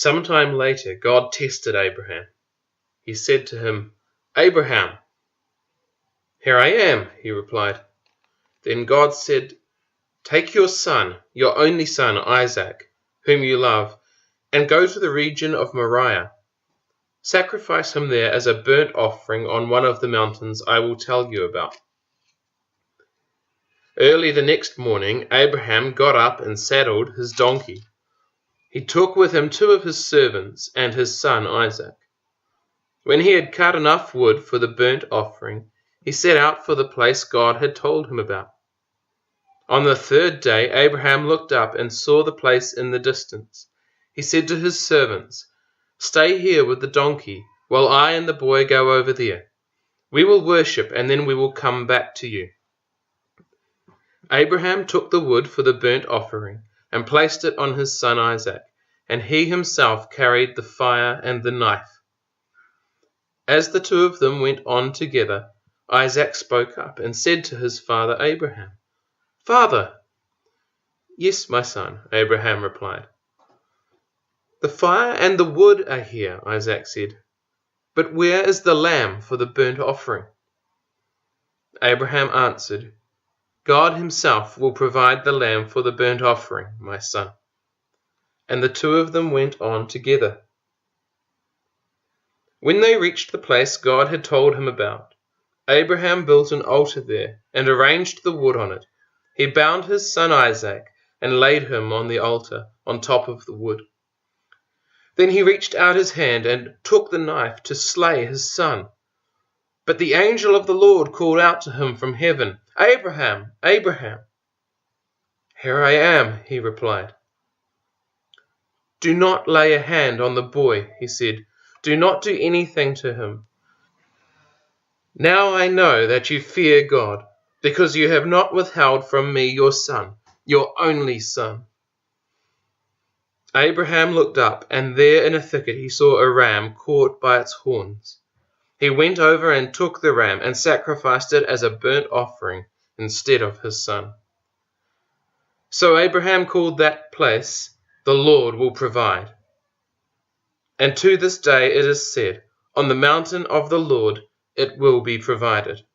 Some time later, God tested Abraham. He said to him, "Abraham." "Here I am," he replied. Then God said, "Take your son, your only son, Isaac, whom you love, and go to the region of Moriah. Sacrifice him there as a burnt offering on one of the mountains I will tell you about." Early the next morning, Abraham got up and saddled his donkey. He took with him 2 of his servants and his son Isaac. When he had cut enough wood for the burnt offering, he set out for the place God had told him about. On the 3rd day, Abraham looked up and saw the place in the distance. He said to his servants, "Stay here with the donkey, while I and the boy go over there. We will worship, and then we will come back to you." Abraham took the wood for the burnt offering and placed it on his son Isaac, and he himself carried the fire and the knife. As the 2 of them went on together, Isaac spoke up and said to his father Abraham, "Father." "Yes, my son," Abraham replied. "The fire and the wood are here," Isaac said, "but where is the lamb for the burnt offering?" Abraham answered, "God himself will provide the lamb for the burnt offering, my son." And the 2 of them went on together. When they reached the place God had told him about, Abraham built an altar there and arranged the wood on it. He bound his son Isaac and laid him on the altar on top of the wood. Then he reached out his hand and took the knife to slay his son. But the angel of the Lord called out to him from heaven, "Abraham, Abraham." "Here I am," he replied. "Do not lay a hand on the boy," he said. "Do not do anything to him. Now I know that you fear God, because you have not withheld from me your son, your only son." Abraham looked up, and there in a thicket he saw a ram caught by its horns. He went over and took the ram and sacrificed it as a burnt offering instead of his son. So Abraham called that place, "The Lord will provide." And to this day it is said, "On the mountain of the Lord it will be provided."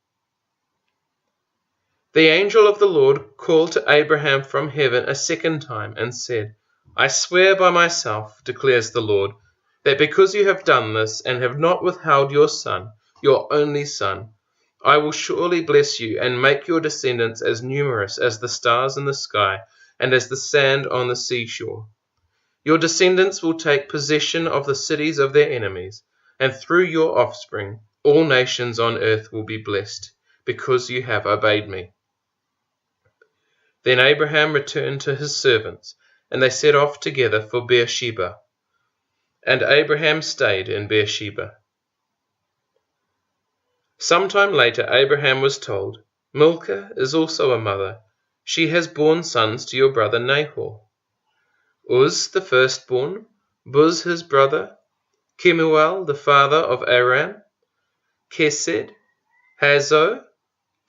The angel of the Lord called to Abraham from heaven a second time and said, "I swear by myself, declares the Lord, that because you have done this and have not withheld your son, your only son, I will surely bless you and make your descendants as numerous as the stars in the sky and as the sand on the seashore. Your descendants will take possession of the cities of their enemies, and through your offspring all nations on earth will be blessed, because you have obeyed me." Then Abraham returned to his servants, and they set off together for Beersheba. And Abraham stayed in Beersheba. Sometime later Abraham was told, "Milcah is also a mother. She has borne sons to your brother Nahor. Uz the firstborn, Buz his brother, Kemuel the father of Aram, Kesed, Hazo,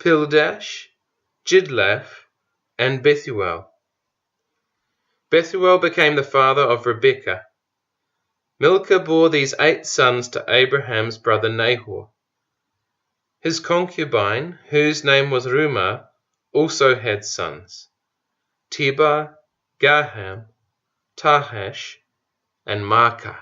Pildash, Jidlaph, and Bethuel. Bethuel became the father of Rebekah. Milcah bore these 8 sons to Abraham's brother Nahor. His concubine, whose name was Reumah, also had sons, Tebah, Gaham, Tahash, and Maacah.